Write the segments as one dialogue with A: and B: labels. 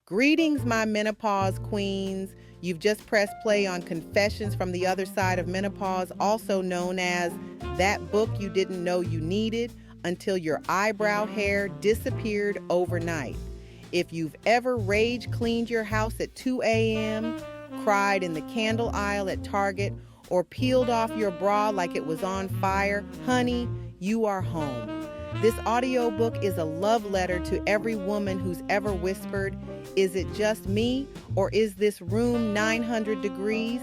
A: Greetings, my menopause queens. You've just pressed play on Confessions from the Other Side of Menopause, also known as That Book You Didn't Know You Needed Until Your Eyebrow Hair Disappeared Overnight. If you've ever rage cleaned your house at 2 a.m., cried in the candle aisle at Target, or peeled off your bra like it was on fire, honey, you are home. This audiobook is a love letter to every woman who's ever whispered, "Is it just me, or is this room 900 degrees?"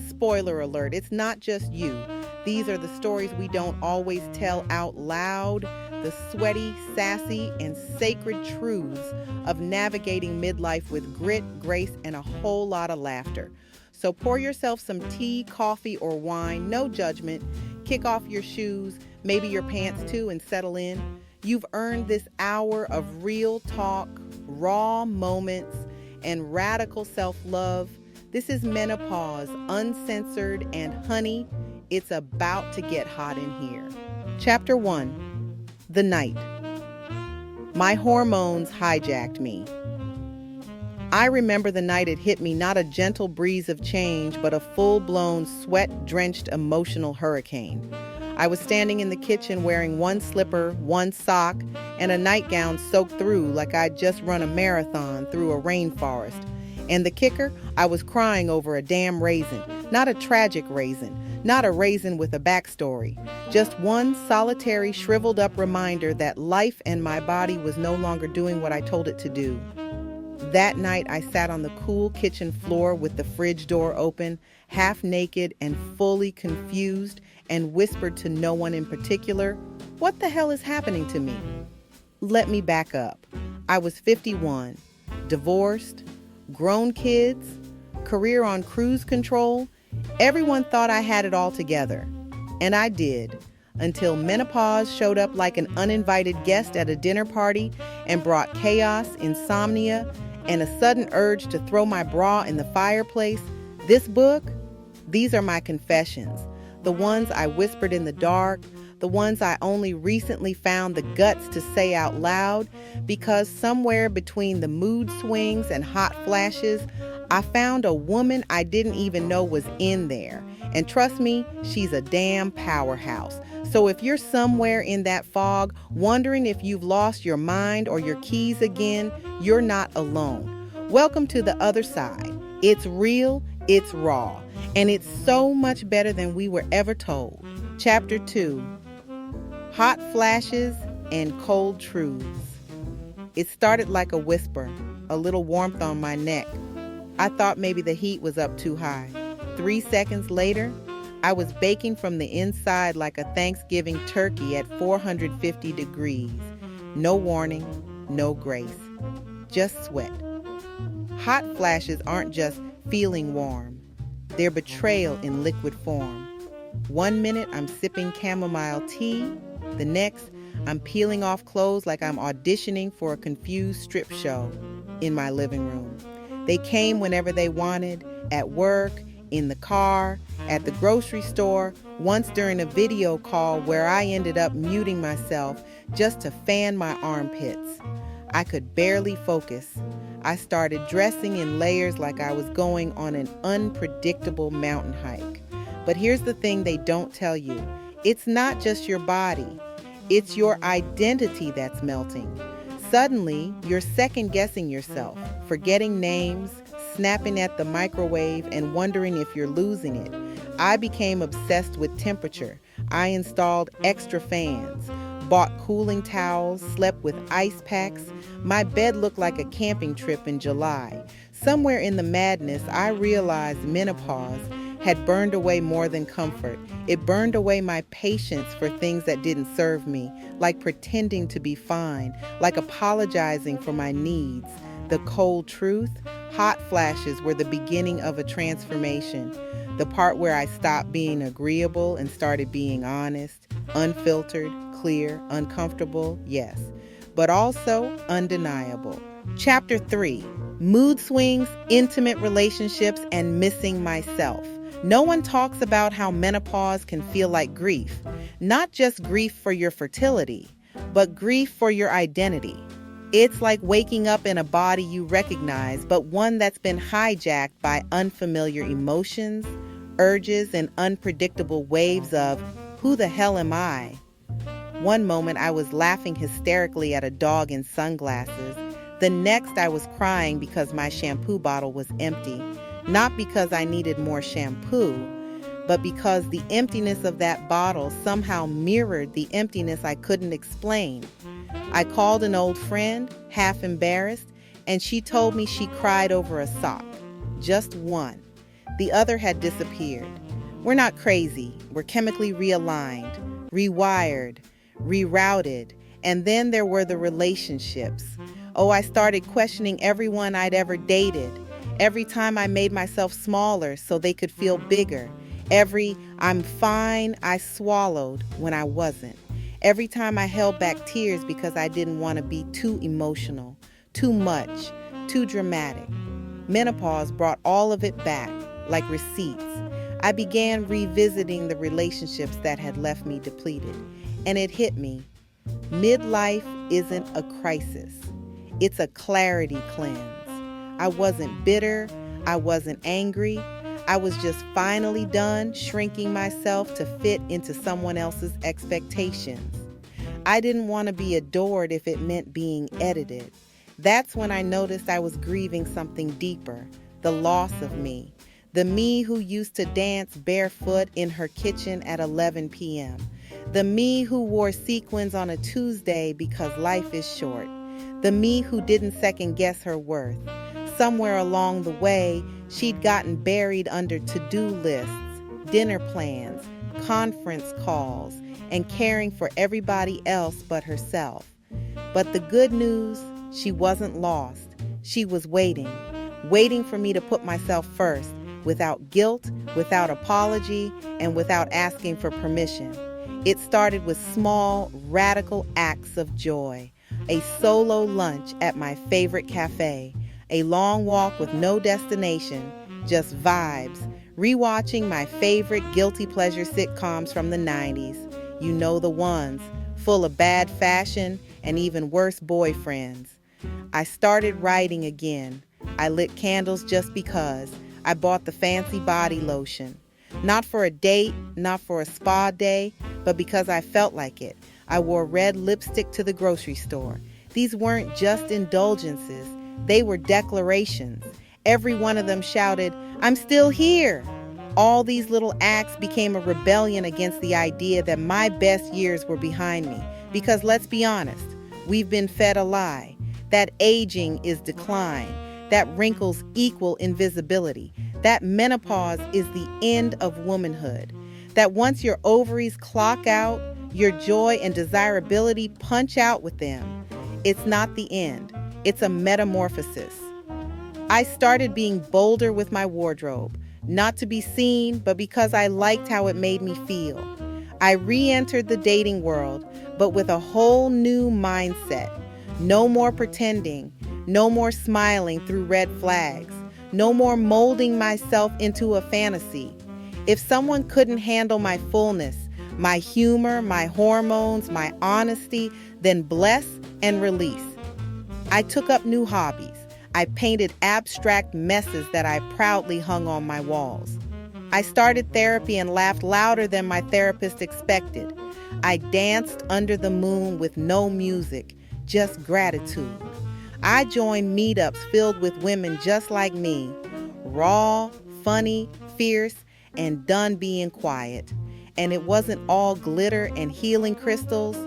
A: Spoiler alert, it's not just you. These are the stories we don't always tell out loud, the sweaty, sassy, and sacred truths of navigating midlife with grit, grace, and a whole lot of laughter. So pour yourself some tea, coffee, or wine, no judgment. Kick off your shoes, maybe your pants too, and settle in. You've earned this hour of real talk, raw moments, and radical self-love. This is Menopause, uncensored, and honey, it's about to get hot in here. Chapter 1, The Night. My hormones hijacked me. I remember the night it hit me, not a gentle breeze of change, but a full-blown, sweat-drenched emotional hurricane. I was standing in the kitchen wearing one slipper, one sock, and a nightgown soaked through like I'd just run a marathon through a rainforest. And the kicker, I was crying over a damn raisin. Not a tragic raisin, not a raisin with a backstory. Just one solitary, shriveled-up reminder that life and my body was no longer doing what I told it to do. That night, I sat on the cool kitchen floor with the fridge door open, half naked and fully confused, and whispered to no one in particular, "What the hell is happening to me?" Let me back up. I was 51, divorced, grown kids, career on cruise control. Everyone thought I had it all together. And I did, until menopause showed up like an uninvited guest at a dinner party and brought chaos, insomnia, and a sudden urge to throw my bra in the fireplace. This book, these are my confessions. The ones I whispered in the dark, the ones I only recently found the guts to say out loud, because somewhere between the mood swings and hot flashes, I found a woman I didn't even know was in there. And trust me, she's a damn powerhouse. So if you're somewhere in that fog, wondering if you've lost your mind or your keys again, you're not alone. Welcome to the other side. It's real, it's raw, and it's so much better than we were ever told. Chapter 2, Hot Flashes and Cold Truths. It started like a whisper, a little warmth on my neck. I thought maybe the heat was up too high. 3 seconds later, I was baking from the inside like a Thanksgiving turkey at 450 degrees. No warning, no grace. Just sweat. Hot flashes aren't just feeling warm. They're betrayal in liquid form. 1 minute I'm sipping chamomile tea. The next, I'm peeling off clothes like I'm auditioning for a confused strip show in my living room. They came whenever they wanted, at work, in the car, at the grocery store, once during a video call where I ended up muting myself just to fan my armpits. I could barely focus. I started dressing in layers like I was going on an unpredictable mountain hike. But here's the thing they don't tell you. It's not just your body. It's your identity that's melting. Suddenly, you're second-guessing yourself, forgetting names, snapping at the microwave, and wondering if you're losing it. I became obsessed with temperature. I installed extra fans, bought cooling towels, slept with ice packs. My bed looked like a camping trip in July. Somewhere in the madness, I realized menopause had burned away more than comfort. It burned away my patience for things that didn't serve me, like pretending to be fine, like apologizing for my needs. The cold truth, hot flashes were the beginning of a transformation. The part where I stopped being agreeable and started being honest, unfiltered, clear, uncomfortable, yes, but also undeniable. Chapter 3, Mood Swings, Intimate Relationships, and Missing Myself. No one talks about how menopause can feel like grief. Not just grief for your fertility, but grief for your identity. It's like waking up in a body you recognize, but one that's been hijacked by unfamiliar emotions, urges, and unpredictable waves of, who the hell am I? One moment I was laughing hysterically at a dog in sunglasses. The next I was crying because my shampoo bottle was empty. Not because I needed more shampoo, but because the emptiness of that bottle somehow mirrored the emptiness I couldn't explain. I called an old friend, half embarrassed, and she told me she cried over a sock. Just one. The other had disappeared. We're not crazy. We're chemically realigned, rewired, rerouted. And then there were the relationships. Oh, I started questioning everyone I'd ever dated. Every time I made myself smaller so they could feel bigger. Every "I'm fine" I swallowed when I wasn't. Every time I held back tears because I didn't want to be too emotional, too much, too dramatic. Menopause brought all of it back, like receipts. I began revisiting the relationships that had left me depleted. And it hit me. Midlife isn't a crisis. It's a clarity cleanse. I wasn't bitter. I wasn't angry. I was just finally done shrinking myself to fit into someone else's expectations. I didn't want to be adored if it meant being edited. That's when I noticed I was grieving something deeper, the loss of me. The me who used to dance barefoot in her kitchen at 11 p.m. The me who wore sequins on a Tuesday because life is short. The me who didn't second guess her worth. Somewhere along the way, she'd gotten buried under to-do lists, dinner plans, conference calls, and caring for everybody else but herself. But the good news, she wasn't lost. She was waiting for me to put myself first, without guilt, without apology, and without asking for permission. It started with small, radical acts of joy. A solo lunch at my favorite cafe. A long walk with no destination, just vibes. Rewatching my favorite guilty pleasure sitcoms from the 90s. You know the ones, full of bad fashion and even worse boyfriends. I started writing again. I lit candles just because. I bought the fancy body lotion. Not for a date, not for a spa day, but because I felt like it. I wore red lipstick to the grocery store. These weren't just indulgences. They were declarations. Every one of them shouted, "I'm still here." All these little acts became a rebellion against the idea that my best years were behind me. Because let's be honest, we've been fed a lie. That aging is decline. That wrinkles equal invisibility. That menopause is the end of womanhood. That once your ovaries clock out, your joy and desirability punch out with them. It's not the end. It's a metamorphosis. I started being bolder with my wardrobe, not to be seen, but because I liked how it made me feel. I re-entered the dating world, but with a whole new mindset. No more pretending, no more smiling through red flags, no more molding myself into a fantasy. If someone couldn't handle my fullness, my humor, my hormones, my honesty, then bless and release. I took up new hobbies. I painted abstract messes that I proudly hung on my walls. I started therapy and laughed louder than my therapist expected. I danced under the moon with no music, just gratitude. I joined meetups filled with women just like me, raw, funny, fierce, and done being quiet. And it wasn't all glitter and healing crystals.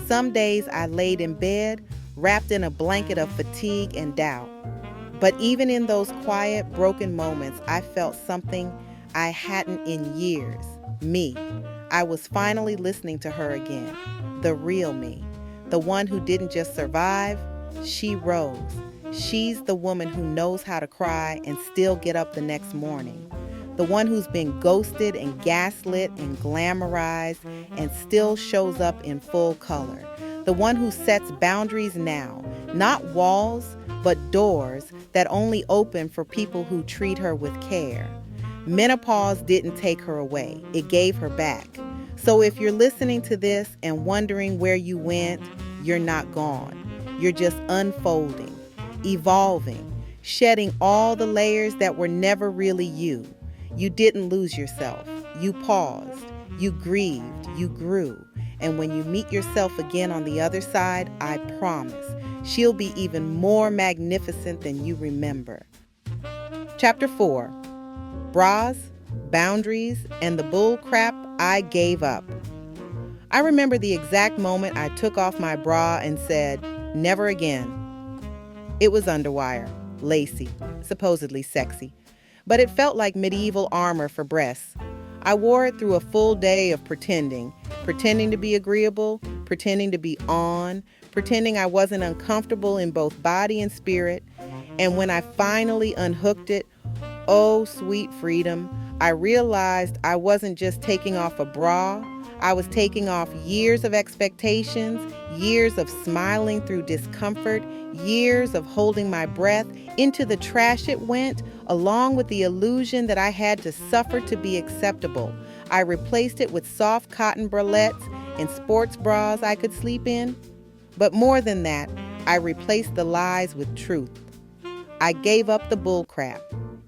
A: Some days I laid in bed, wrapped in a blanket of fatigue and doubt. But even in those quiet, broken moments, I felt something I hadn't in years. Me. I was finally listening to her again. The real me. The one who didn't just survive, she rose. She's the woman who knows how to cry and still get up the next morning. The one who's been ghosted and gaslit and glamorized and still shows up in full color. The one who sets boundaries now, not walls, but doors that only open for people who treat her with care. Menopause didn't take her away. It gave her back. So if you're listening to this and wondering where you went, you're not gone. You're just unfolding, evolving, shedding all the layers that were never really you. You didn't lose yourself. You paused. You grieved. You grew. And when you meet yourself again on the other side, I promise, she'll be even more magnificent than you remember. Chapter 4. Bras, Boundaries, and the Bull Crap I Gave Up. I remember the exact moment I took off my bra and said, "Never again." It was underwire, lacy, supposedly sexy, but it felt like medieval armor for breasts. I wore it through a full day of pretending to be agreeable, pretending to be on, pretending I wasn't uncomfortable in both body and spirit. And when I finally unhooked it, oh, sweet freedom, I realized I wasn't just taking off a bra. I was taking off years of expectations, years of smiling through discomfort, years of holding my breath. Into the trash it went, along with the illusion that I had to suffer to be acceptable. I replaced it with soft cotton bralettes and sports bras I could sleep in. But more than that, I replaced the lies with truth. I gave up the bullcrap.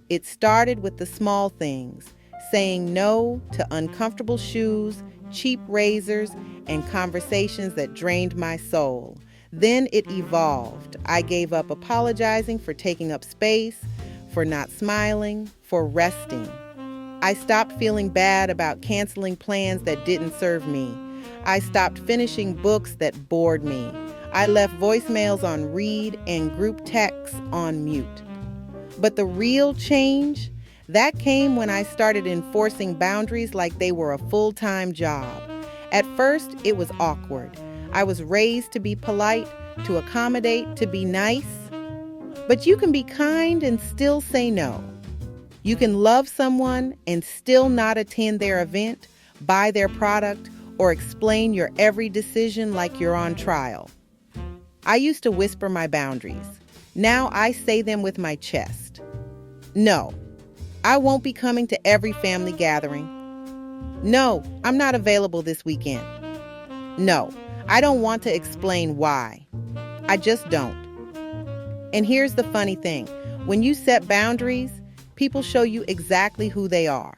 A: It started with the small things, saying no to uncomfortable shoes, cheap razors, and conversations that drained my soul. Then it evolved. I gave up apologizing for taking up space, for not smiling, for resting. I stopped feeling bad about canceling plans that didn't serve me. I stopped finishing books that bored me. I left voicemails on read and group texts on mute. But the real change, that came when I started enforcing boundaries like they were a full-time job. At first, it was awkward. I was raised to be polite, to accommodate, to be nice. But you can be kind and still say no. You can love someone and still not attend their event, buy their product, or explain your every decision like you're on trial. I used to whisper my boundaries. Now I say them with my chest. No, I won't be coming to every family gathering. No, I'm not available this weekend. No, I don't want to explain why. I just don't. And here's the funny thing. When you set boundaries, people show you exactly who they are.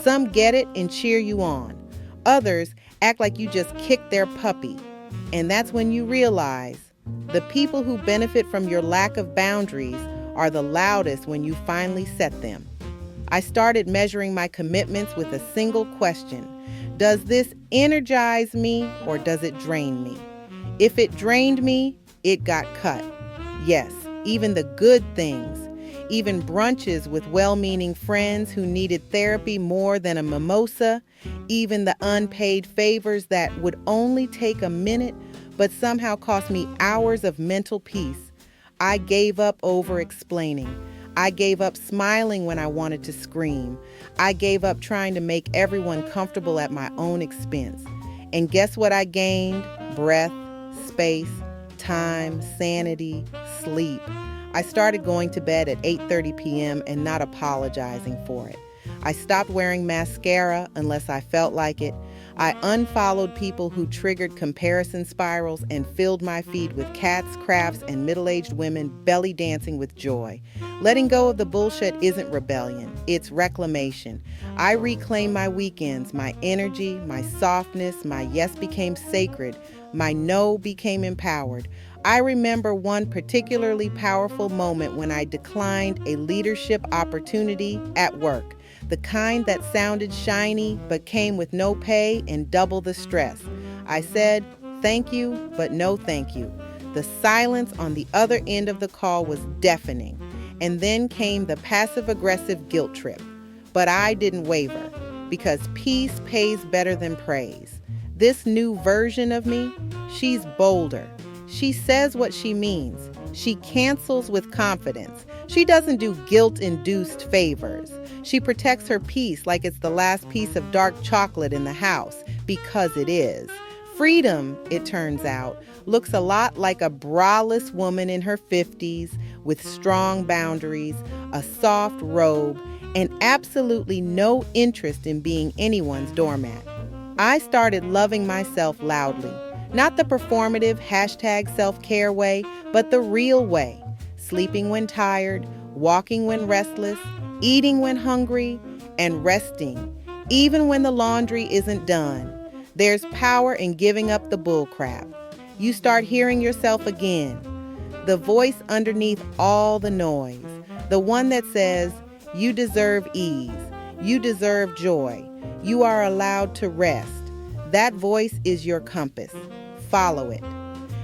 A: Some get it and cheer you on. Others act like you just kicked their puppy. And that's when you realize the people who benefit from your lack of boundaries are the loudest when you finally set them. I started measuring my commitments with a single question. Does this energize me or does it drain me? If it drained me, it got cut. Yes, even the good things. Even brunches with well-meaning friends who needed therapy more than a mimosa. Even the unpaid favors that would only take a minute but somehow cost me hours of mental peace. I gave up over-explaining. I gave up smiling when I wanted to scream. I gave up trying to make everyone comfortable at my own expense. And guess what I gained? Breath, space, time, sanity, sleep. I started going to bed at 8:30 p.m. and not apologizing for it. I stopped wearing mascara unless I felt like it. I unfollowed people who triggered comparison spirals and filled my feed with cats, crafts, and middle-aged women belly dancing with joy. Letting go of the bullshit isn't rebellion, it's reclamation. I reclaimed my weekends, my energy, my softness, my yes became sacred, my no became empowered. I remember one particularly powerful moment when I declined a leadership opportunity at work. The kind that sounded shiny but came with no pay and double the stress. I said, "Thank you, but no thank you." The silence on the other end of the call was deafening. And then came the passive-aggressive guilt trip. But I didn't waver, because peace pays better than praise. This new version of me, she's bolder. She says what she means. She cancels with confidence. She doesn't do guilt-induced favors. She protects her peace like it's the last piece of dark chocolate in the house, because it is. Freedom, it turns out, looks a lot like a braless woman in her 50s with strong boundaries, a soft robe, and absolutely no interest in being anyone's doormat. I started loving myself loudly, Not the performative #self-care way, but the real way. Sleeping when tired, walking when restless, eating when hungry, and resting, even when the laundry isn't done. There's power in giving up the bullcrap. You start hearing yourself again. The voice underneath all the noise. The one that says, you deserve ease. You deserve joy. You are allowed to rest. That voice is your compass. Follow it.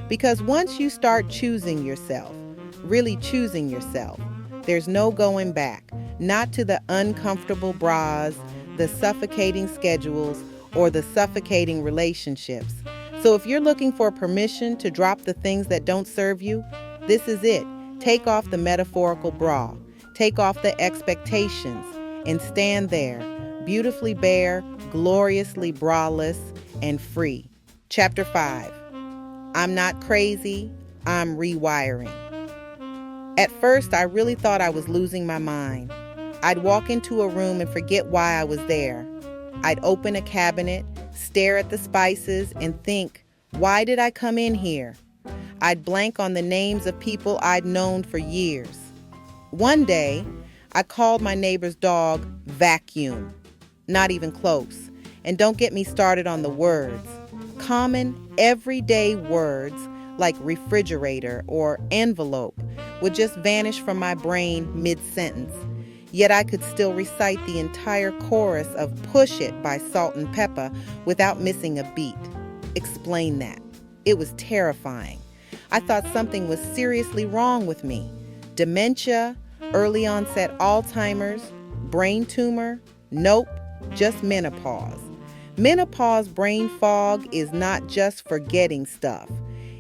A: Because once you start choosing yourself, really choosing yourself, there's no going back. Not to the uncomfortable bras, the suffocating schedules, or the suffocating relationships. So if you're looking for permission to drop the things that don't serve you, this is it. Take off the metaphorical bra. Take off the expectations and stand there, beautifully bare, gloriously braless, and free. Chapter 5. I'm not crazy. I'm rewiring. At first, I really thought I was losing my mind. I'd walk into a room and forget why I was there. I'd open a cabinet, stare at the spices, and think, why did I come in here? I'd blank on the names of people I'd known for years. One day, I called my neighbor's dog Vacuum. Not even close. And don't get me started on the words. Common, everyday words like refrigerator or envelope would just vanish from my brain mid-sentence. Yet I could still recite the entire chorus of Push It by Salt and Pepper without missing a beat. Explain that. It was terrifying. I thought something was seriously wrong with me. Dementia, early onset Alzheimer's, brain tumor, nope, just menopause. Menopause brain fog is not just forgetting stuff.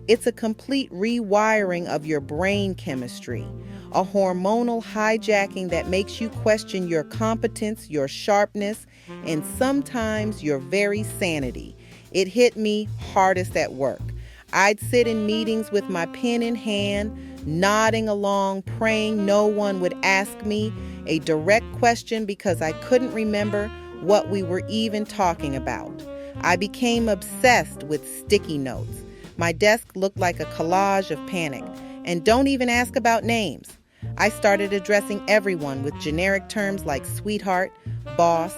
A: It's a complete rewiring of your brain chemistry, a hormonal hijacking that makes you question your competence, your sharpness, and sometimes your very sanity. It hit me hardest at work. I'd sit in meetings with my pen in hand, nodding along, praying no one would ask me a direct question because I couldn't remember what we were even talking about. I became obsessed with sticky notes. My desk looked like a collage of panic. And don't even ask about names. I started addressing everyone with generic terms like sweetheart, boss,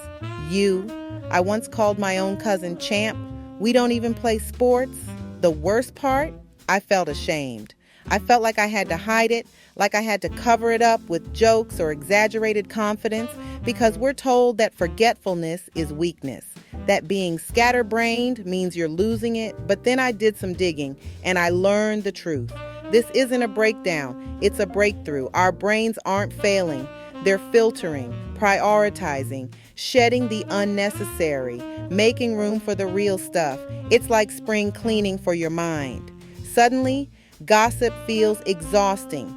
A: you. I once called my own cousin Champ. We don't even play sports. The worst part, I felt ashamed. I felt like I had to hide it, like I had to cover it up with jokes or exaggerated confidence, because we're told that forgetfulness is weakness, that being scatterbrained means you're losing it. But then I did some digging and I learned the truth. This isn't a breakdown, it's a breakthrough. Our brains aren't failing. They're filtering, prioritizing, shedding the unnecessary, making room for the real stuff. It's like spring cleaning for your mind. Suddenly, gossip feels exhausting.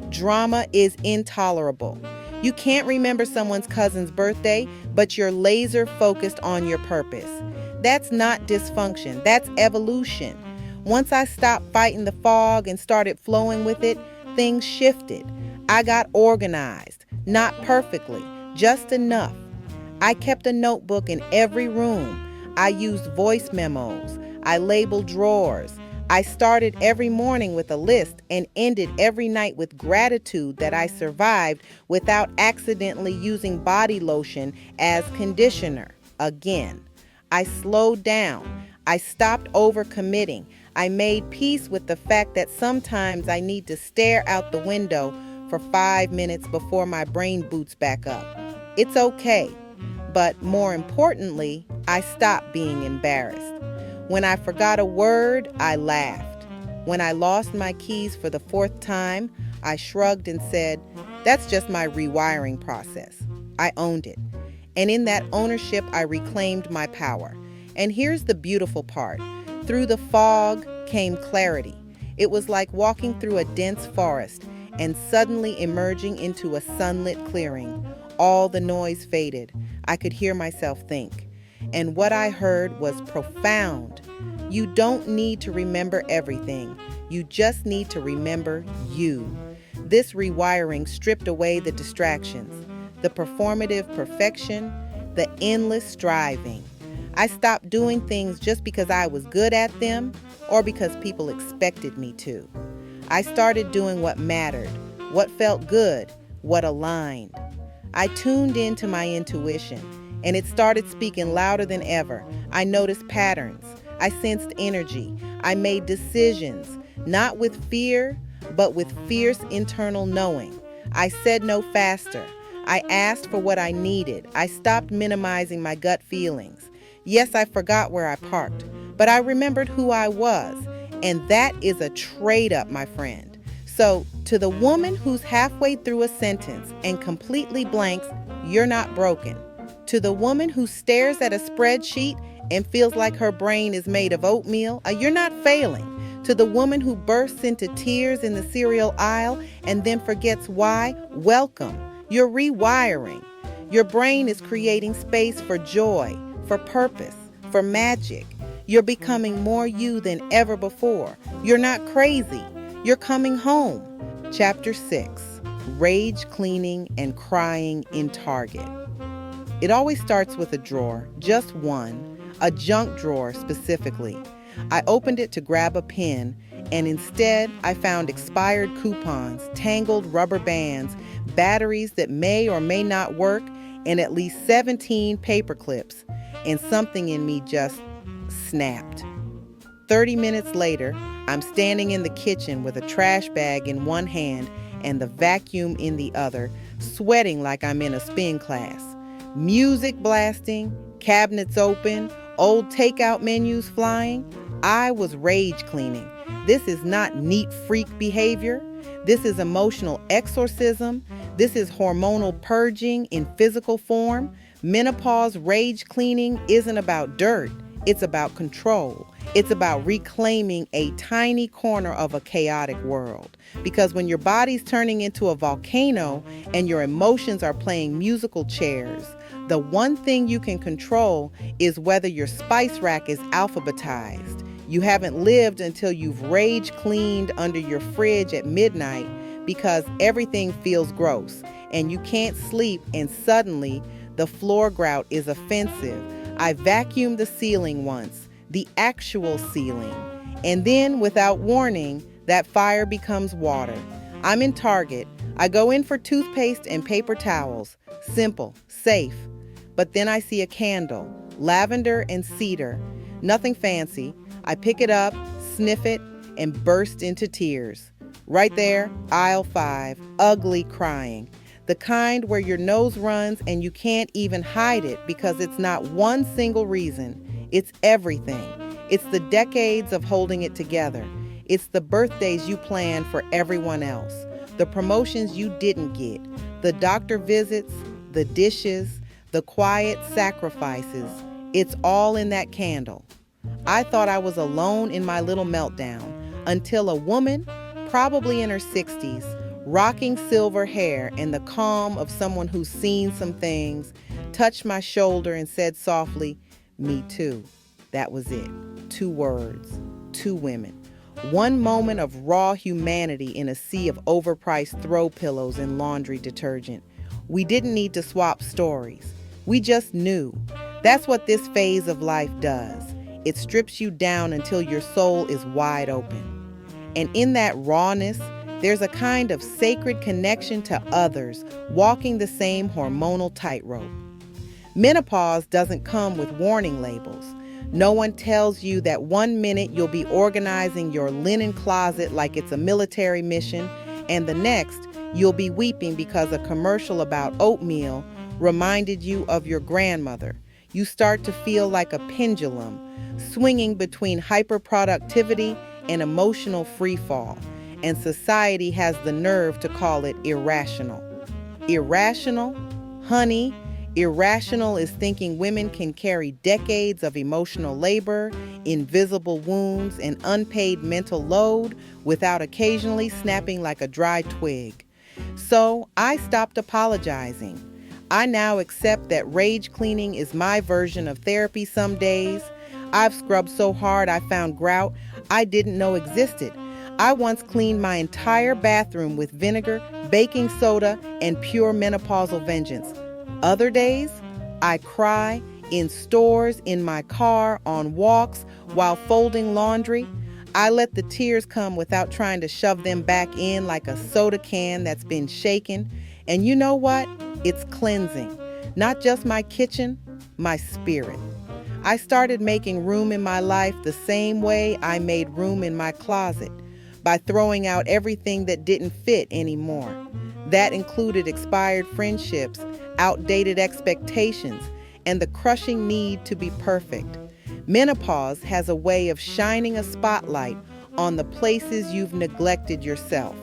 A: Drama is intolerable. You can't remember someone's cousin's birthday, but you're laser focused on your purpose. That's not dysfunction, that's evolution. Once I stopped fighting the fog and started flowing with it, things shifted. I got organized, not perfectly, just enough. I kept a notebook in every room. I used voice memos. I labeled drawers. I started every morning with a list and ended every night with gratitude that I survived without accidentally using body lotion as conditioner again. I slowed down. I stopped overcommitting. I made peace with the fact that sometimes I need to stare out the window for 5 minutes before my brain boots back up. It's okay. But more importantly, I stopped being embarrassed. When I forgot a word, I laughed. When I lost my keys for the 4th time, I shrugged and said, that's just my rewiring process. I owned it. And in that ownership, I reclaimed my power. And here's the beautiful part. Through the fog came clarity. It was like walking through a dense forest and suddenly emerging into a sunlit clearing. All the noise faded. I could hear myself think. And what I heard was profound. You don't need to remember everything. You just need to remember you. This rewiring stripped away the distractions, the performative perfection, the endless striving. I stopped doing things just because I was good at them. or because people expected me to. I started doing what mattered, what felt good, what aligned. I tuned into my intuition, and it started speaking louder than ever. I noticed patterns. I sensed energy. I made decisions, not with fear, but with fierce internal knowing. I said no faster. I asked for what I needed. I stopped minimizing my gut feelings. Yes, I forgot where I parked, but I remembered who I was. And that is a trade up, my friend. So, to the woman who's halfway through a sentence and completely blanks, you're not broken. To the woman who stares at a spreadsheet and feels like her brain is made of oatmeal, you're not failing. To the woman who bursts into tears in the cereal aisle and then forgets why, welcome. You're rewiring. Your brain is creating space for joy, for purpose, for magic. You're becoming more you than ever before. You're not crazy. You're coming home. Chapter 6, Rage Cleaning and Crying in Target. It always starts with a drawer, just one, a junk drawer specifically. I opened it to grab a pen, and instead I found expired coupons, tangled rubber bands, batteries that may or may not work, and at least 17 paper clips, and something in me just snapped. 30 minutes later, I'm standing in the kitchen with a trash bag in one hand and the vacuum in the other, sweating like I'm in a spin class. Music blasting, cabinets open, old takeout menus flying. I was rage cleaning. This is not neat freak behavior. This is emotional exorcism. This is hormonal purging in physical form. Menopause rage cleaning isn't about dirt. It's about control. It's about reclaiming a tiny corner of a chaotic world. Because when your body's turning into a volcano and your emotions are playing musical chairs, the one thing you can control is whether your spice rack is alphabetized. You haven't lived until you've rage cleaned under your fridge at midnight because everything feels gross and you can't sleep, and suddenly the floor grout is offensive. I vacuumed the ceiling once, the actual ceiling, and then without warning, that fire becomes water. I'm in Target. I go in for toothpaste and paper towels. Simple, safe. But then I see a candle, lavender and cedar. Nothing fancy. I pick it up, sniff it, and burst into tears. Right there, aisle 5, ugly crying. The kind where your nose runs and you can't even hide it because it's not one single reason. It's everything. It's the decades of holding it together. It's the birthdays you planned for everyone else. The promotions you didn't get. The doctor visits, the dishes, the quiet sacrifices. It's all in that candle. I thought I was alone in my little meltdown until a woman, probably in her 60s, rocking silver hair and the calm of someone who's seen some things, touched my shoulder and said softly, "Me too." That was it. 2 words. 2 women. One moment of raw humanity in a sea of overpriced throw pillows and laundry detergent. We didn't need to swap stories. We just knew. That's what this phase of life does. It strips you down until your soul is wide open. And in that rawness, there's a kind of sacred connection to others walking the same hormonal tightrope. Menopause doesn't come with warning labels. No one tells you that one minute you'll be organizing your linen closet like it's a military mission, and the next you'll be weeping because a commercial about oatmeal reminded you of your grandmother. You start to feel like a pendulum, swinging between hyperproductivity and emotional freefall, and society has the nerve to call it irrational. Irrational? Honey, irrational is thinking women can carry decades of emotional labor, invisible wounds, and unpaid mental load without occasionally snapping like a dry twig. So I stopped apologizing. I now accept that rage cleaning is my version of therapy some days. I've scrubbed so hard I found grout I didn't know existed. I once cleaned my entire bathroom with vinegar, baking soda, and pure menopausal vengeance. Other days, I cry in stores, in my car, on walks, while folding laundry. I let the tears come without trying to shove them back in like a soda can that's been shaken. And you know what? It's cleansing. Not just my kitchen, my spirit. I started making room in my life the same way I made room in my closet, by throwing out everything that didn't fit anymore. That included expired friendships, outdated expectations, and the crushing need to be perfect. Menopause has a way of shining a spotlight on the places you've neglected yourself,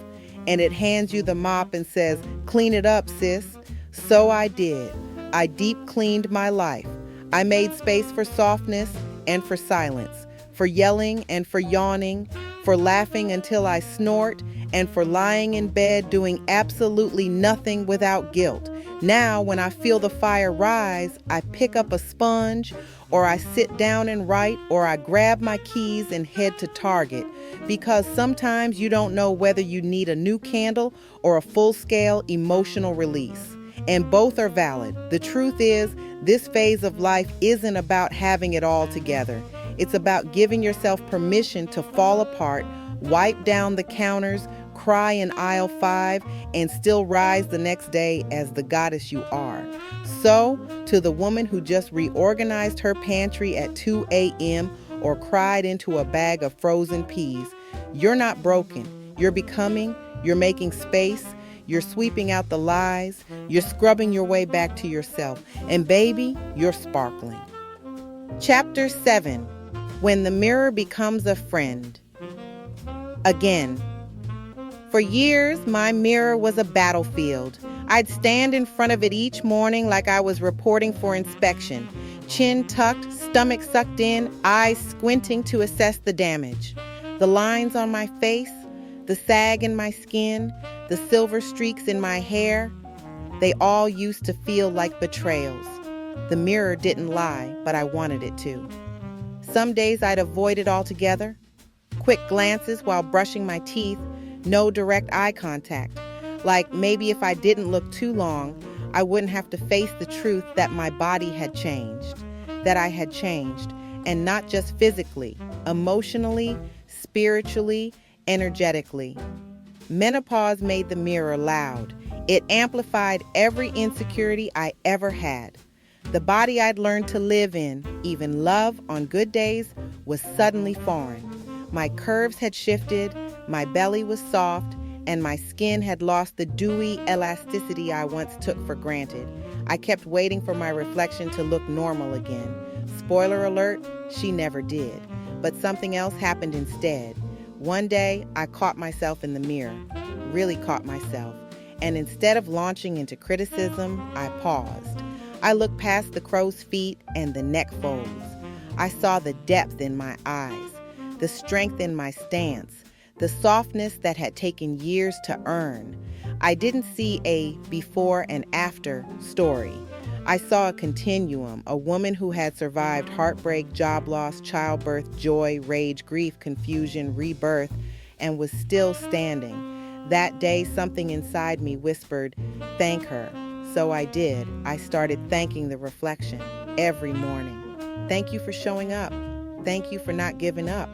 A: and it hands you the mop and says, "Clean it up, sis." So I did. I deep cleaned my life. I made space for softness and for silence, for yelling and for yawning, for laughing until I snort, and for lying in bed doing absolutely nothing without guilt. Now, when I feel the fire rise, I pick up a sponge, or I sit down and write, or I grab my keys and head to Target, because sometimes you don't know whether you need a new candle or a full-scale emotional release. And both are valid. The truth is, this phase of life isn't about having it all together. It's about giving yourself permission to fall apart, wipe down the counters, cry in aisle 5, and still rise the next day as the goddess you are. So, to the woman who just reorganized her pantry at 2 a.m. or cried into a bag of frozen peas, you're not broken. You're becoming, you're making space, you're sweeping out the lies, you're scrubbing your way back to yourself, and baby, you're sparkling. Chapter 7. When the mirror becomes a friend. Again. For years, my mirror was a battlefield. I'd stand in front of it each morning like I was reporting for inspection, chin tucked, stomach sucked in, eyes squinting to assess the damage. The lines on my face, the sag in my skin, the silver streaks in my hair, they all used to feel like betrayals. The mirror didn't lie, but I wanted it to. Some days I'd avoid it altogether. Quick glances while brushing my teeth, no direct eye contact. Like maybe if I didn't look too long, I wouldn't have to face the truth that my body had changed, that I had changed, and not just physically, emotionally, spiritually, energetically. Menopause made the mirror loud. It amplified every insecurity I ever had. The body I'd learned to live in, even love on good days, was suddenly foreign. My curves had shifted, my belly was soft, and my skin had lost the dewy elasticity I once took for granted. I kept waiting for my reflection to look normal again. Spoiler alert, she never did. But something else happened instead. One day, I caught myself in the mirror, really caught myself, and instead of launching into criticism, I paused. I looked past the crow's feet and the neck folds. I saw the depth in my eyes, the strength in my stance, the softness that had taken years to earn. I didn't see a before and after story. I saw a continuum, a woman who had survived heartbreak, job loss, childbirth, joy, rage, grief, confusion, rebirth, and was still standing. That day, something inside me whispered, "Thank her." So I did. I started thanking the reflection every morning. Thank you for showing up. Thank you for not giving up.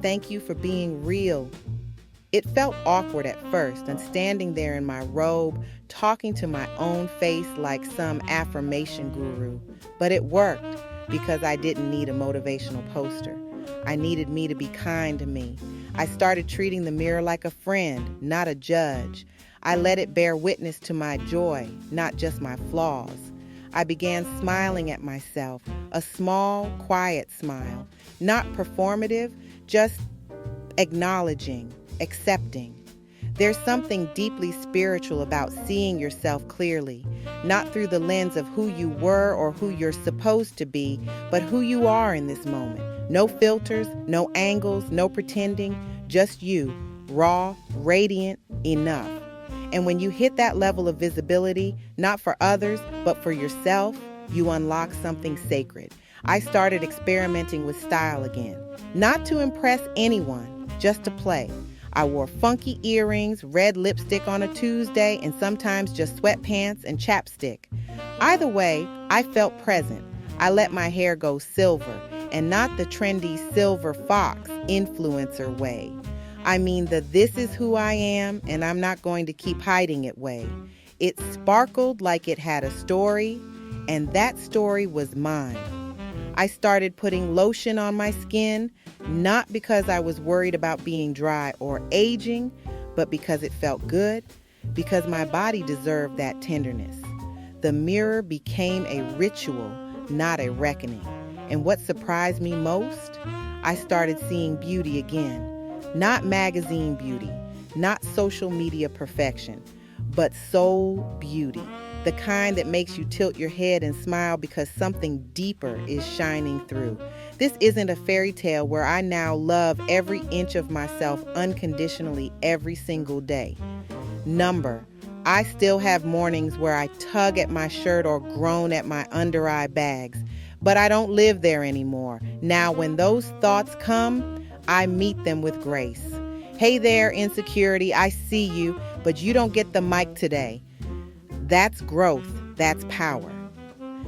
A: Thank you for being real. It felt awkward at first, and standing there in my robe, talking to my own face like some affirmation guru. But it worked because I didn't need a motivational poster. I needed me to be kind to me. I started treating the mirror like a friend, not a judge. I let it bear witness to my joy, not just my flaws. I began smiling at myself, a small, quiet smile, not performative, just acknowledging, accepting. There's something deeply spiritual about seeing yourself clearly, not through the lens of who you were or who you're supposed to be, but who you are in this moment. No filters, no angles, no pretending, just you, raw, radiant, enough. And when you hit that level of visibility, not for others, but for yourself, you unlock something sacred. I started experimenting with style again, not to impress anyone, just to play. I wore funky earrings, red lipstick on a Tuesday, and sometimes just sweatpants and chapstick. Either way, I felt present. I let my hair go silver, and not the trendy silver fox influencer way. I mean the this is who I am and I'm not going to keep hiding it way. It sparkled like it had a story, and that story was mine. I started putting lotion on my skin, not because I was worried about being dry or aging, but because it felt good, because my body deserved that tenderness. The mirror became a ritual, not a reckoning. And what surprised me most, I started seeing beauty again. Not magazine beauty, not social media perfection, but soul beauty. The kind that makes you tilt your head and smile because something deeper is shining through. This isn't a fairy tale where I now love every inch of myself unconditionally every single day. I still have mornings where I tug at my shirt or groan at my under eye bags, but I don't live there anymore. Now, when those thoughts come, I meet them with grace. Hey there, insecurity, I see you, but you don't get the mic today. That's growth, that's power.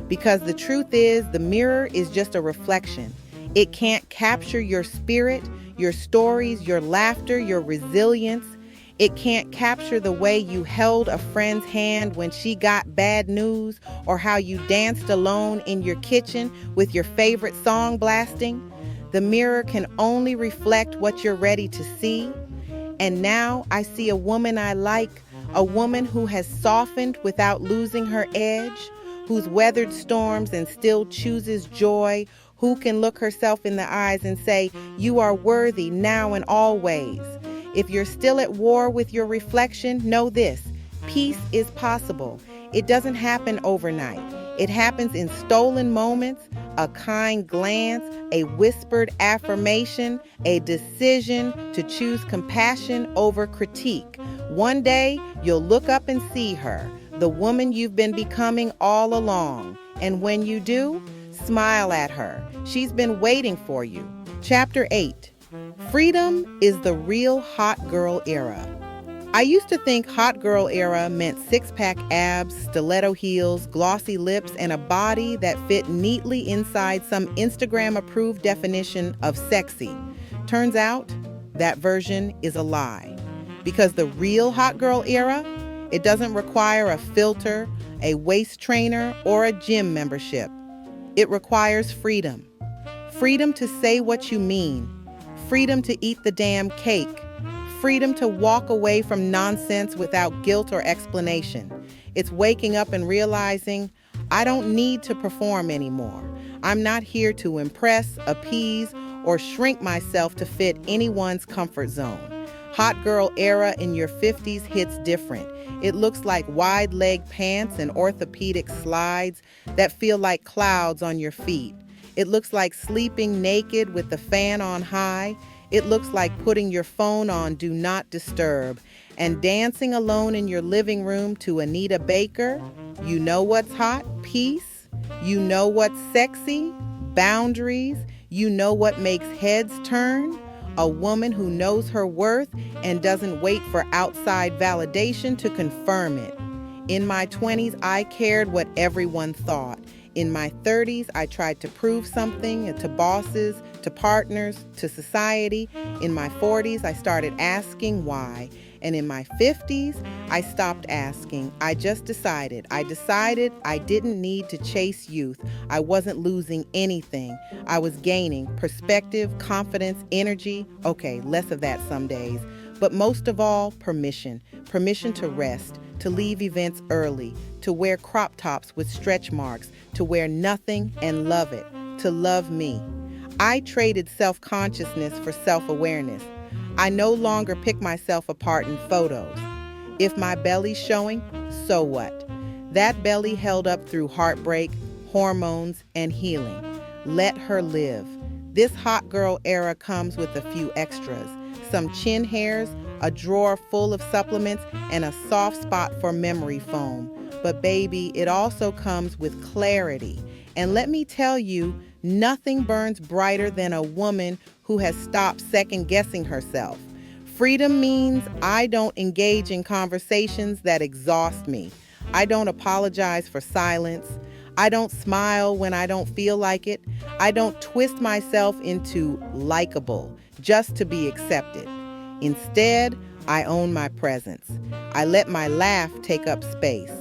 A: Because the truth is, the mirror is just a reflection. It can't capture your spirit, your stories, your laughter, your resilience. It can't capture the way you held a friend's hand when she got bad news, or how you danced alone in your kitchen with your favorite song blasting. The mirror can only reflect what you're ready to see. And now I see a woman I like, a woman who has softened without losing her edge, who's weathered storms and still chooses joy, who can look herself in the eyes and say, "You are worthy now and always." If you're still at war with your reflection, know this: peace is possible. It doesn't happen overnight. It happens in stolen moments, a kind glance, a whispered affirmation, a decision to choose compassion over critique. One day, you'll look up and see her, the woman you've been becoming all along. And when you do, smile at her. She's been waiting for you. Chapter 8. Freedom is the real hot girl era. I used to think hot girl era meant six-pack abs, stiletto heels, glossy lips, and a body that fit neatly inside some Instagram-approved definition of sexy. Turns out, that version is a lie. Because the real hot girl era, it doesn't require a filter, a waist trainer, or a gym membership. It requires freedom. Freedom to say what you mean. Freedom to eat the damn cake. Freedom to walk away from nonsense without guilt or explanation. It's waking up and realizing, I don't need to perform anymore. I'm not here to impress, appease, or shrink myself to fit anyone's comfort zone. Hot girl era in your 50s hits different. It looks like wide leg pants and orthopedic slides that feel like clouds on your feet. It looks like sleeping naked with the fan on high. It looks like putting your phone on Do Not Disturb and dancing alone in your living room to Anita Baker. You know what's hot? Peace. You know what's sexy? Boundaries. You know what makes heads turn? A woman who knows her worth and doesn't wait for outside validation to confirm it. In my 20s, I cared what everyone thought. In my 30s, I tried to prove something to bosses, to partners, to society. In my 40s, I started asking why. And in my 50s, I stopped asking. I just decided. I didn't need to chase youth. I wasn't losing anything. I was gaining perspective, confidence, energy. Okay, less of that some days. But most of all, permission. Permission to rest, to leave events early, to wear crop tops with stretch marks, to wear nothing and love it, to love me. I traded self-consciousness for self-awareness. I no longer pick myself apart in photos. If my belly's showing, so what? That belly held up through heartbreak, hormones, and healing. Let her live. This hot girl era comes with a few extras. Some chin hairs, a drawer full of supplements, and a soft spot for memory foam. But baby, it also comes with clarity. And let me tell you, nothing burns brighter than a woman who has stopped second-guessing herself. Freedom means I don't engage in conversations that exhaust me. I don't apologize for silence. I don't smile when I don't feel like it. I don't twist myself into likable just to be accepted. Instead, I own my presence. I let my laugh take up space.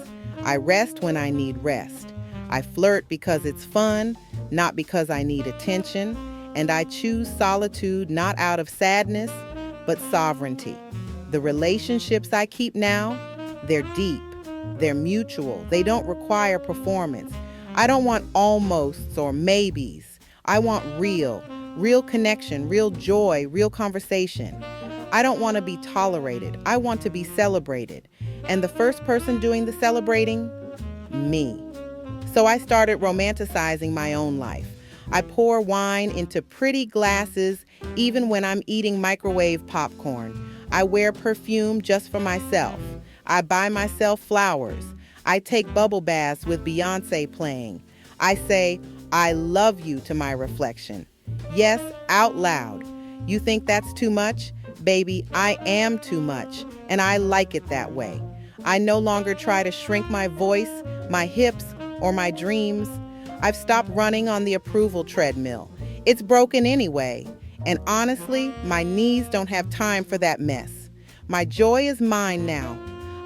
A: I rest when I need rest. I flirt because it's fun, not because I need attention. And I choose solitude not out of sadness, but sovereignty. The relationships I keep now, they're deep. They're mutual. They don't require performance. I don't want almosts or maybes. I want real connection, real joy, real conversation. I don't want to be tolerated. I want to be celebrated. And the first person doing the celebrating? Me. So I started romanticizing my own life. I pour wine into pretty glasses even when I'm eating microwave popcorn. I wear perfume just for myself. I buy myself flowers. I take bubble baths with Beyonce playing. I say, I love you to my reflection. Yes, out loud. You think that's too much? Baby, I am too much, and I like it that way. I no longer try to shrink my voice, my hips, or my dreams. I've stopped running on the approval treadmill. It's broken anyway. And honestly, my knees don't have time for that mess. My joy is mine now.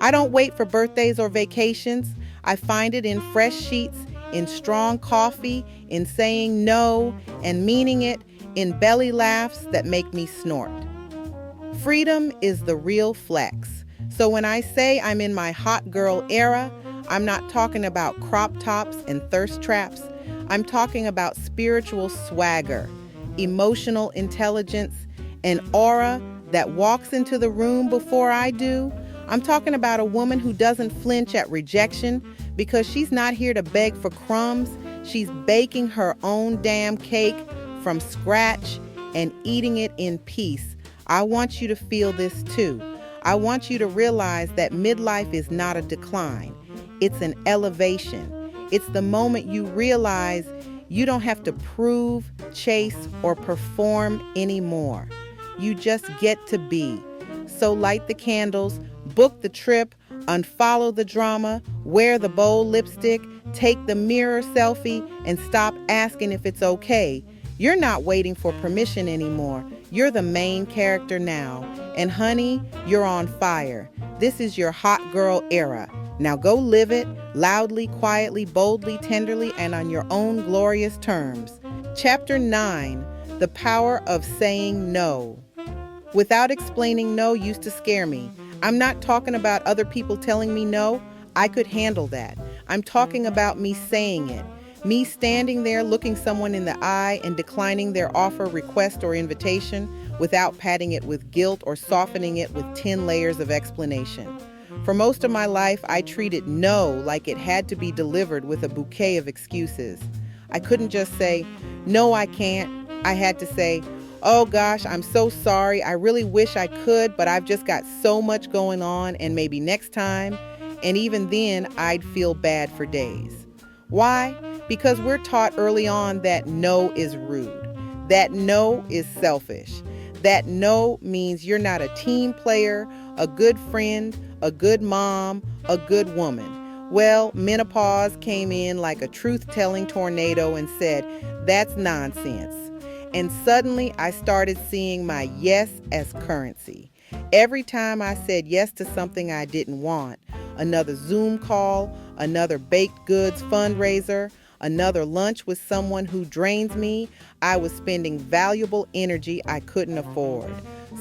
A: I don't wait for birthdays or vacations. I find it in fresh sheets, in strong coffee, in saying no and meaning it, in belly laughs that make me snort. Freedom is the real flex. So when I say I'm in my hot girl era, I'm not talking about crop tops and thirst traps. I'm talking about spiritual swagger, emotional intelligence, an aura that walks into the room before I do. I'm talking about a woman who doesn't flinch at rejection because she's not here to beg for crumbs. She's baking her own damn cake from scratch and eating it in peace. I want you to feel this too. I want you to realize that midlife is not a decline. It's an elevation. It's the moment you realize you don't have to prove, chase, or perform anymore. You just get to be. So light the candles, book the trip, unfollow the drama, wear the bold lipstick, take the mirror selfie, and stop asking if it's okay. You're not waiting for permission anymore. You're the main character now. And honey, you're on fire. This is your hot girl era. Now go live it, loudly, quietly, boldly, tenderly, and on your own glorious terms. Chapter 9, The Power of Saying No. Without explaining no used to scare me. I'm not talking about other people telling me no. I could handle that. I'm talking about me saying it. Me standing there looking someone in the eye and declining their offer, request, or invitation without padding it with guilt or softening it with 10 layers of explanation. For most of my life, I treated no like it had to be delivered with a bouquet of excuses. I couldn't just say, no, I can't. I had to say, oh gosh, I'm so sorry. I really wish I could, but I've just got so much going on and maybe next time. And even then, I'd feel bad for days. Why? Because we're taught early on that no is rude, that no is selfish, that no means you're not a team player, a good friend, a good mom, a good woman. Well, menopause came in like a truth-telling tornado and said, that's nonsense. And suddenly I started seeing my yes as currency. Every time I said yes to something I didn't want, another Zoom call, another baked goods fundraiser, another lunch with someone who drains me, I was spending valuable energy I couldn't afford.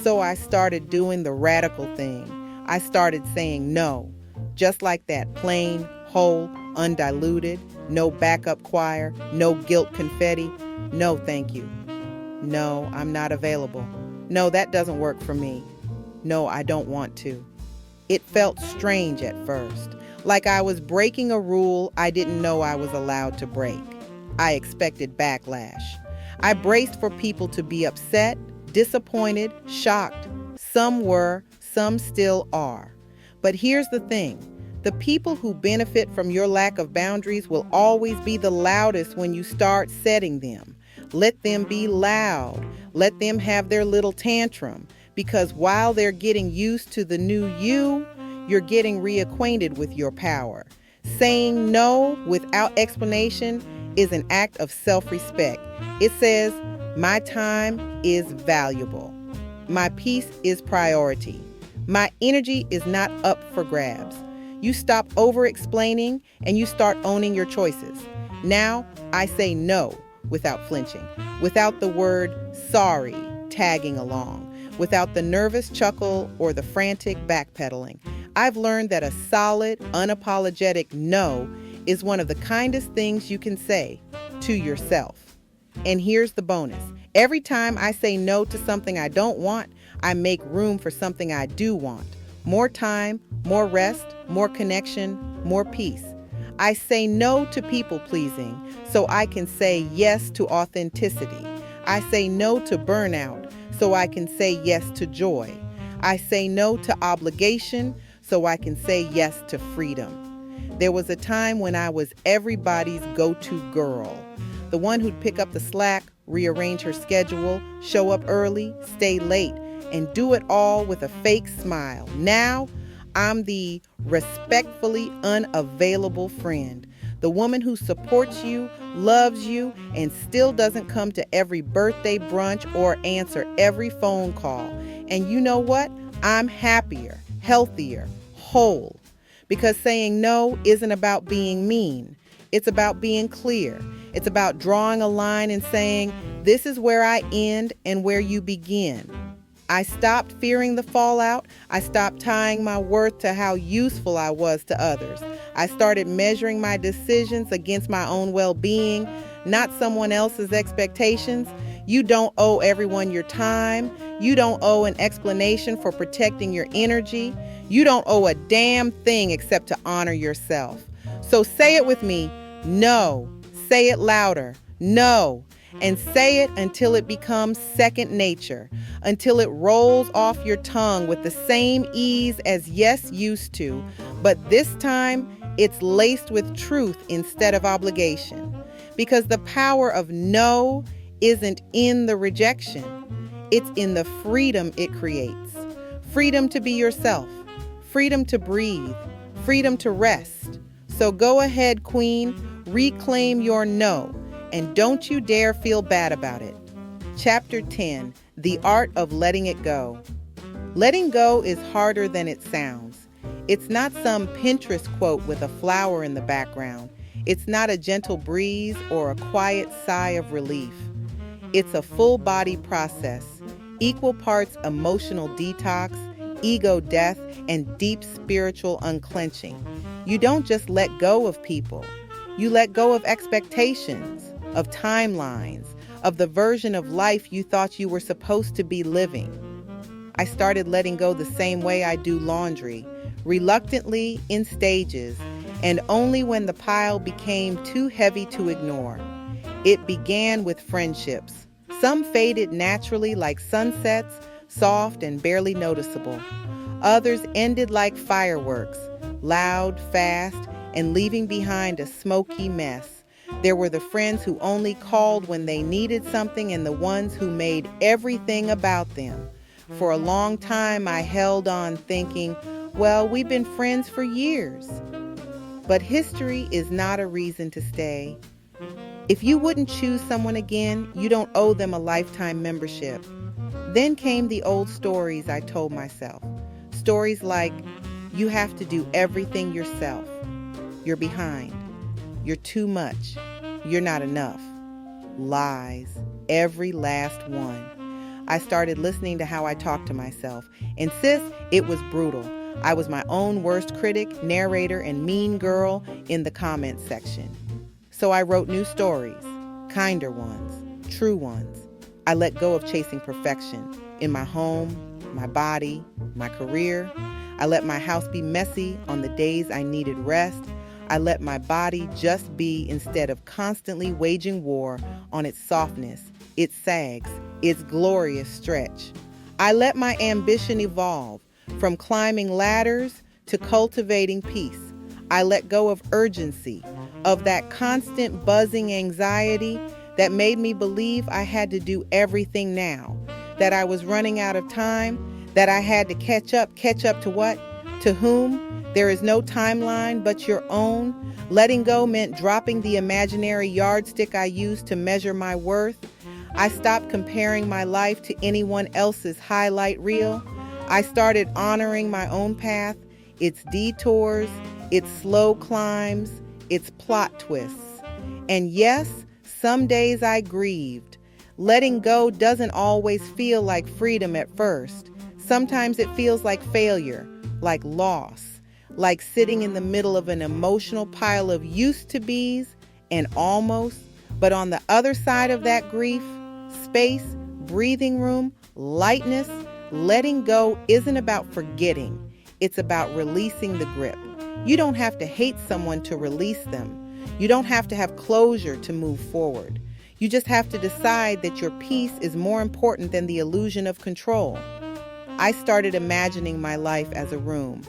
A: So I started doing the radical thing. I started saying no, just like that, plain, whole, undiluted, no backup choir, no guilt confetti. No, thank you. No, I'm not available. No, that doesn't work for me. No, I don't want to. It felt strange at first, like I was breaking a rule I didn't know I was allowed to break. I expected backlash. I braced for people to be upset, disappointed, shocked. Some were, some still are. But here's the thing. The people who benefit from your lack of boundaries will always be the loudest when you start setting them. Let them be loud. Let them have their little tantrum. Because while they're getting used to the new you, you're getting reacquainted with your power. Saying no without explanation is an act of self-respect. It says, my time is valuable. My peace is priority. My energy is not up for grabs. You stop over-explaining and you start owning your choices. Now, I say no without flinching, without the word sorry tagging along, without the nervous chuckle or the frantic backpedaling. I've learned that a solid, unapologetic no is one of the kindest things you can say to yourself. And here's the bonus. Every time I say no to something I don't want, I make room for something I do want. More time, more rest, more connection, more peace. I say no to people pleasing so I can say yes to authenticity. I say no to burnout so I can say yes to joy. I say no to obligation so I can say yes to freedom. There was a time when I was everybody's go-to girl, the one who'd pick up the slack, rearrange her schedule, show up early, stay late, and do it all with a fake smile. Now, I'm the respectfully unavailable friend, the woman who supports you, loves you, and still doesn't come to every birthday brunch or answer every phone call. And you know what? I'm happier, healthier, whole. Because saying no isn't about being mean. It's about being clear. It's about drawing a line and saying, this is where I end and where you begin. I stopped fearing the fallout. I stopped tying my worth to how useful I was to others. I started measuring my decisions against my own well-being, not someone else's expectations. You don't owe everyone your time. You don't owe an explanation for protecting your energy. You don't owe a damn thing except to honor yourself. So say it with me. No. Say it louder. No. And say it until it becomes second nature, until it rolls off your tongue with the same ease as yes used to, but this time it's laced with truth instead of obligation. Because the power of no isn't in the rejection, it's in the freedom it creates. Freedom to be yourself, freedom to breathe, freedom to rest. So go ahead, Queen, reclaim your no. And don't you dare feel bad about it. Chapter 10, The Art of Letting It Go. Letting go is harder than it sounds. It's not some Pinterest quote with a flower in the background. It's not a gentle breeze or a quiet sigh of relief. It's a full body process, equal parts emotional detox, ego death, and deep spiritual unclenching. You don't just let go of people. You let go of expectations, of timelines, of the version of life you thought you were supposed to be living. I started letting go the same way I do laundry, reluctantly, in stages, and only when the pile became too heavy to ignore. It began with friendships. Some faded naturally like sunsets, soft and barely noticeable. Others ended like fireworks, loud, fast, and leaving behind a smoky mess. There were the friends who only called when they needed something and the ones who made everything about them. For a long time, I held on thinking, well, we've been friends for years. But history is not a reason to stay. If you wouldn't choose someone again, you don't owe them a lifetime membership. Then came the old stories I told myself. Stories like, you have to do everything yourself. You're behind. You're too much. You're not enough. Lies. Every last one. I started listening to how I talked to myself. And sis, it was brutal. I was my own worst critic, narrator, and mean girl in the comments section. So I wrote new stories. Kinder ones. True ones. I let go of chasing perfection in my home, my body, my career. I let my house be messy on the days I needed rest. I let my body just be instead of constantly waging war on its softness, its sags, its glorious stretch. I let my ambition evolve from climbing ladders to cultivating peace. I let go of urgency, of that constant buzzing anxiety that made me believe I had to do everything now, that I was running out of time, that I had to catch up to what? To whom? There is no timeline but your own. Letting go meant dropping the imaginary yardstick I used to measure my worth. I stopped comparing my life to anyone else's highlight reel. I started honoring my own path, its detours, its slow climbs, its plot twists. And yes, some days I grieved. Letting go doesn't always feel like freedom at first. Sometimes it feels like failure, like loss, like sitting in the middle of an emotional pile of used to be's and almost. But on the other side of that grief, space, breathing room, lightness, letting go isn't about forgetting. It's about releasing the grip. You don't have to hate someone to release them. You don't have to have closure to move forward. You just have to decide that your peace is more important than the illusion of control. I started imagining my life as a room.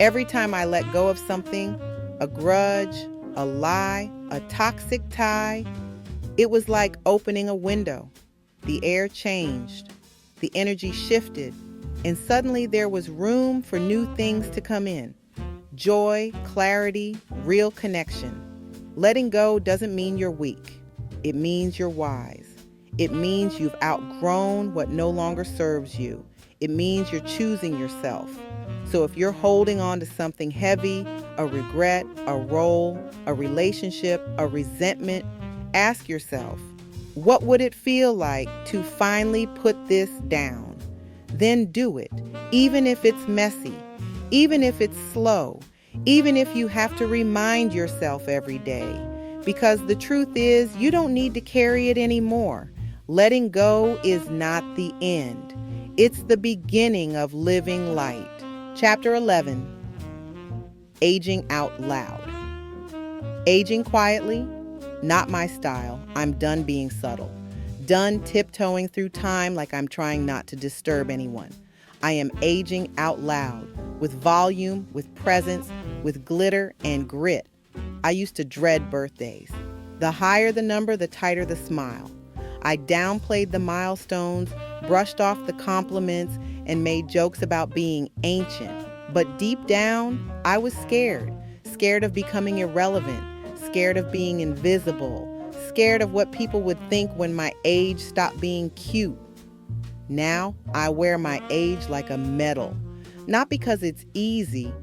A: Every time I let go of something, a grudge, a lie, a toxic tie, it was like opening a window. The air changed, the energy shifted, and suddenly there was room for new things to come in. Joy, clarity, real connection. Letting go doesn't mean you're weak. It means you're wise. It means you've outgrown what no longer serves you. It means you're choosing yourself. So if you're holding on to something heavy, a regret, a role, a relationship, a resentment, ask yourself, what would it feel like to finally put this down? Then do it, even if it's messy, even if it's slow, even if you have to remind yourself every day. Because the truth is, you don't need to carry it anymore. Letting go is not the end. It's the beginning of living light. Chapter 11, Aging Out Loud. Aging quietly, not my style. I'm done being subtle. Done tiptoeing through time like I'm trying not to disturb anyone. I am aging out loud, with volume, with presence, with glitter and grit. I used to dread birthdays. The higher the number, the tighter the smile. I downplayed the milestones, brushed off the compliments, and made jokes about being ancient. But deep down, I was scared. Scared of becoming irrelevant. Scared of being invisible. Scared of what people would think when my age stopped being cute. Now, I wear my age like a medal. Not because it's easy,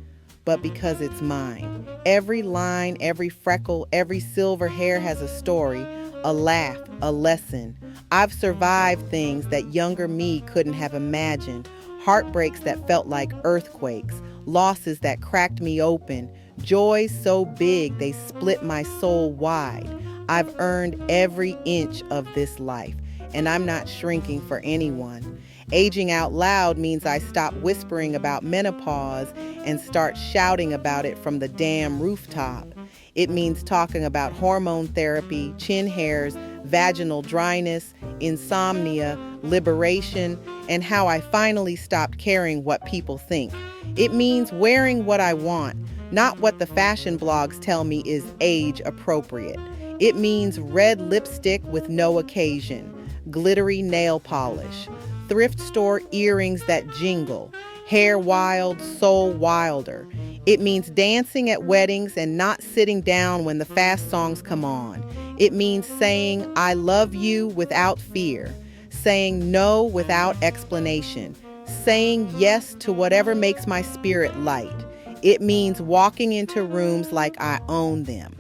A: but because it's mine. Every line, every freckle, every silver hair has a story, a laugh, a lesson. I've survived things that younger me couldn't have imagined, heartbreaks that felt like earthquakes, losses that cracked me open, joys so big they split my soul wide. I've earned every inch of this life, and I'm not shrinking for anyone. Aging out loud means I stop whispering about menopause and start shouting about it from the damn rooftop. It means talking about hormone therapy, chin hairs, vaginal dryness, insomnia, liberation, and how I finally stopped caring what people think. It means wearing what I want, not what the fashion blogs tell me is age appropriate. It means red lipstick with no occasion, glittery nail polish, thrift store earrings that jingle, hair wild, soul wilder. It means dancing at weddings and not sitting down when the fast songs come on. It means saying, I love you without fear, saying no without explanation, saying yes to whatever makes my spirit light. It means walking into rooms like I own them.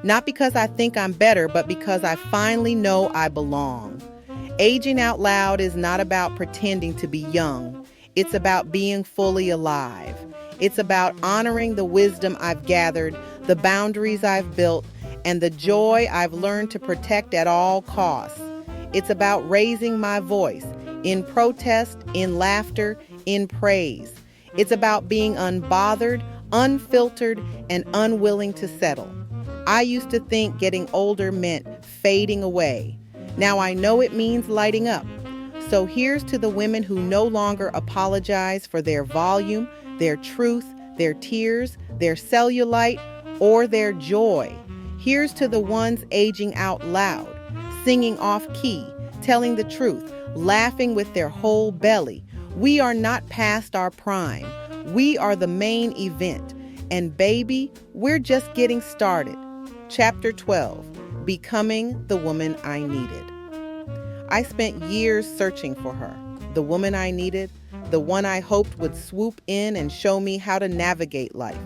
A: Not because I think I'm better, but because I finally know I belong. Aging out loud is not about pretending to be young. It's about being fully alive. It's about honoring the wisdom I've gathered, the boundaries I've built, and the joy I've learned to protect at all costs. It's about raising my voice in protest, in laughter, in praise. It's about being unbothered, unfiltered, and unwilling to settle. I used to think getting older meant fading away. Now I know it means lighting up. So here's to the women who no longer apologize for their volume, their truth, their tears, their cellulite, or their joy. Here's to the ones aging out loud, singing off key, telling the truth, laughing with their whole belly. We are not past our prime. We are the main event. And baby, we're just getting started. Chapter 12, Becoming the Woman I Needed. I spent years searching for her, the woman I needed, the one I hoped would swoop in and show me how to navigate life,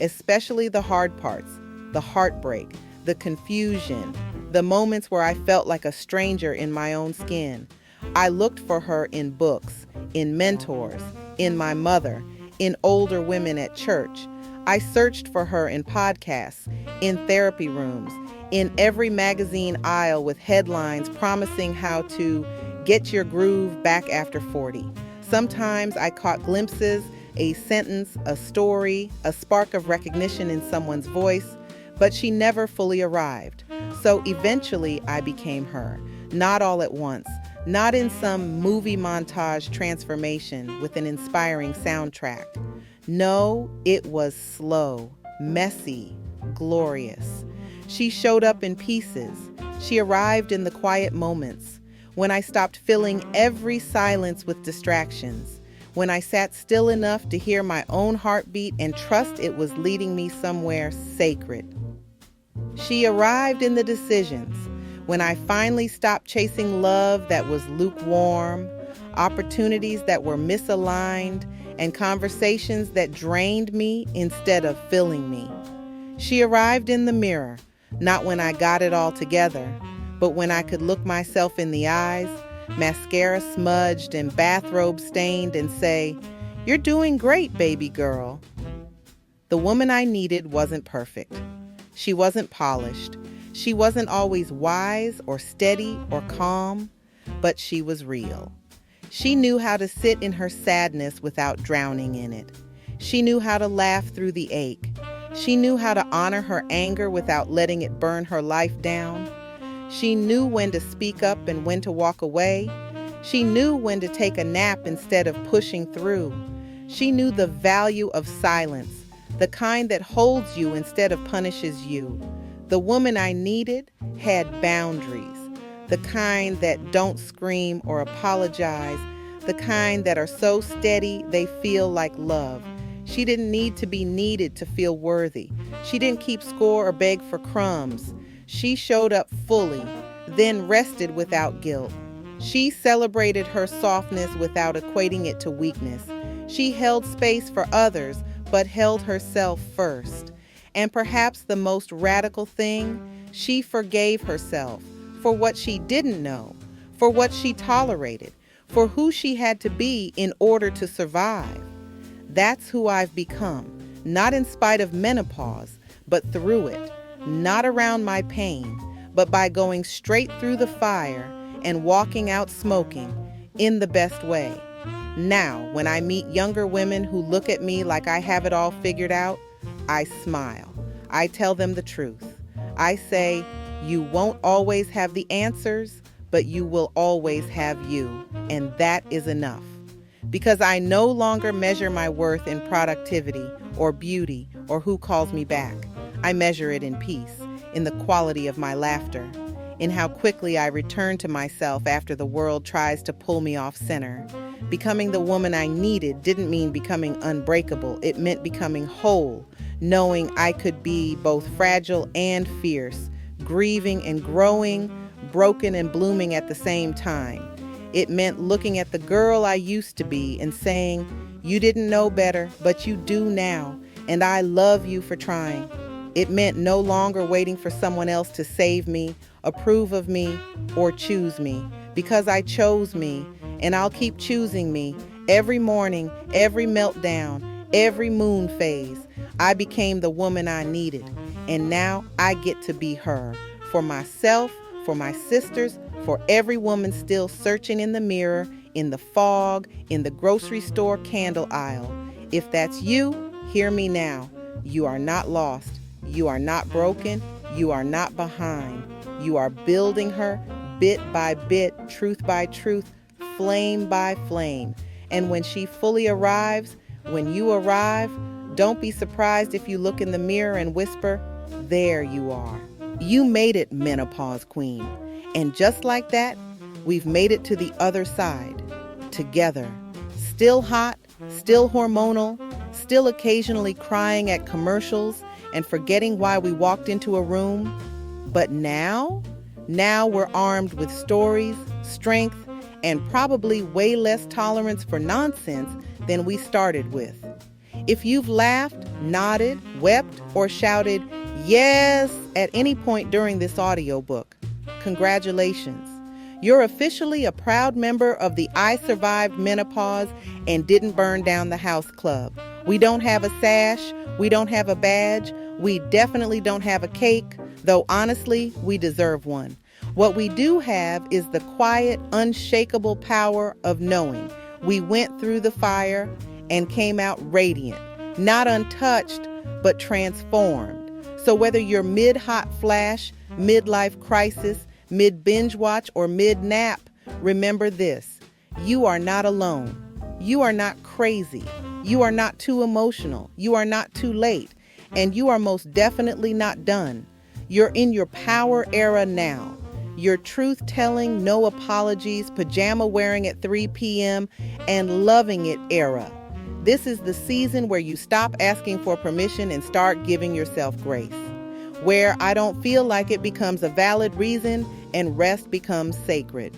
A: especially the hard parts, the heartbreak, the confusion, the moments where I felt like a stranger in my own skin. I looked for her in books, in mentors, in my mother, in older women at church. I searched for her in podcasts, in therapy rooms, in every magazine aisle with headlines promising how to get your groove back after 40. Sometimes I caught glimpses, a sentence, a story, a spark of recognition in someone's voice, but she never fully arrived. So eventually I became her, not all at once, not in some movie montage transformation with an inspiring soundtrack. No, it was slow, messy, glorious. She showed up in pieces. She arrived in the quiet moments, when I stopped filling every silence with distractions, when I sat still enough to hear my own heartbeat and trust it was leading me somewhere sacred. She arrived in the decisions, when I finally stopped chasing love that was lukewarm, opportunities that were misaligned, and conversations that drained me instead of filling me. She arrived in the mirror, not when I got it all together, but when I could look myself in the eyes, mascara smudged and bathrobe stained, and say, "You're doing great, baby girl." The woman I needed wasn't perfect. She wasn't polished. She wasn't always wise or steady or calm, but she was real. She knew how to sit in her sadness without drowning in it. She knew how to laugh through the ache. She knew how to honor her anger without letting it burn her life down. She knew when to speak up and when to walk away. She knew when to take a nap instead of pushing through. She knew the value of silence, the kind that holds you instead of punishes you. The woman I needed had boundaries, the kind that don't scream or apologize, the kind that are so steady they feel like love. She didn't need to be needed to feel worthy. She didn't keep score or beg for crumbs. She showed up fully, then rested without guilt. She celebrated her softness without equating it to weakness. She held space for others, but held herself first. And perhaps the most radical thing, she forgave herself for what she didn't know, for what she tolerated, for who she had to be in order to survive. That's who I've become, not in spite of menopause, but through it, not around my pain, but by going straight through the fire and walking out smoking in the best way. Now, when I meet younger women who look at me like I have it all figured out, I smile. I tell them the truth. I say, you won't always have the answers, but you will always have you, and that is enough. Because I no longer measure my worth in productivity or beauty or who calls me back. I measure it in peace, in the quality of my laughter, in how quickly I return to myself after the world tries to pull me off center. Becoming the woman I needed didn't mean becoming unbreakable. It meant becoming whole, knowing I could be both fragile and fierce, grieving and growing, broken and blooming at the same time. It meant looking at the girl I used to be and saying, you didn't know better, but you do now, and I love you for trying. It meant no longer waiting for someone else to save me, approve of me, or choose me, because I chose me, and I'll keep choosing me every morning, every meltdown, every moon phase. I became the woman I needed, and now I get to be her, for myself, for my sisters, for every woman still searching in the mirror, in the fog, in the grocery store candle aisle. If that's you, hear me now. You are not lost. You are not broken. You are not behind. You are building her bit by bit, truth by truth, flame by flame. And when she fully arrives, when you arrive, don't be surprised if you look in the mirror and whisper, there you are. You made it, Menopause Queen. And just like that, we've made it to the other side, together. Still hot, still hormonal, still occasionally crying at commercials and forgetting why we walked into a room. But now we're armed with stories, strength, and probably way less tolerance for nonsense than we started with. If you've laughed, nodded, wept, or shouted, "Yes," at any point during this audiobook, congratulations. You're officially a proud member of the I Survived Menopause and Didn't Burn Down the House Club. We don't have a sash, we don't have a badge, we definitely don't have a cake, though honestly, we deserve one. What we do have is the quiet, unshakable power of knowing we went through the fire and came out radiant, not untouched, but transformed. So whether you're mid-hot flash, midlife crisis, mid-binge watch, or mid-nap, remember this: you are not alone. You are not crazy. You are not too emotional. You are not too late. And you are most definitely not done. You're in your power era now. Your truth-telling, no apologies, pajama-wearing at 3 p.m., and loving it era. This is the season where you stop asking for permission and start giving yourself grace. Where I don't feel like it becomes a valid reason and rest becomes sacred.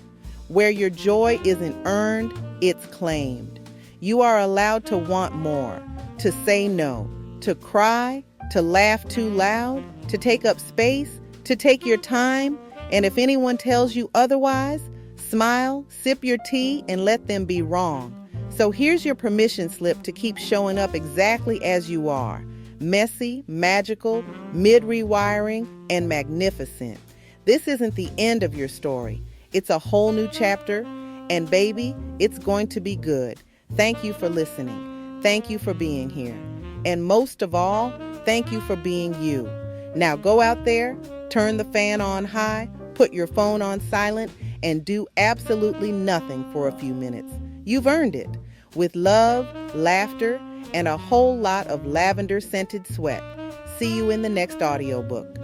A: Where your joy isn't earned, it's claimed. You are allowed to want more, to say no, to cry, to laugh too loud, to take up space, to take your time. And if anyone tells you otherwise, smile, sip your tea, and let them be wrong. So here's your permission slip to keep showing up exactly as you are. Messy, magical, mid-rewiring, and magnificent. This isn't the end of your story. It's a whole new chapter, and baby, it's going to be good. Thank you for listening. Thank you for being here. And most of all, thank you for being you. Now go out there, turn the fan on high, put your phone on silent, and do absolutely nothing for a few minutes. You've earned it. With love, laughter, and a whole lot of lavender-scented sweat. See you in the next audiobook.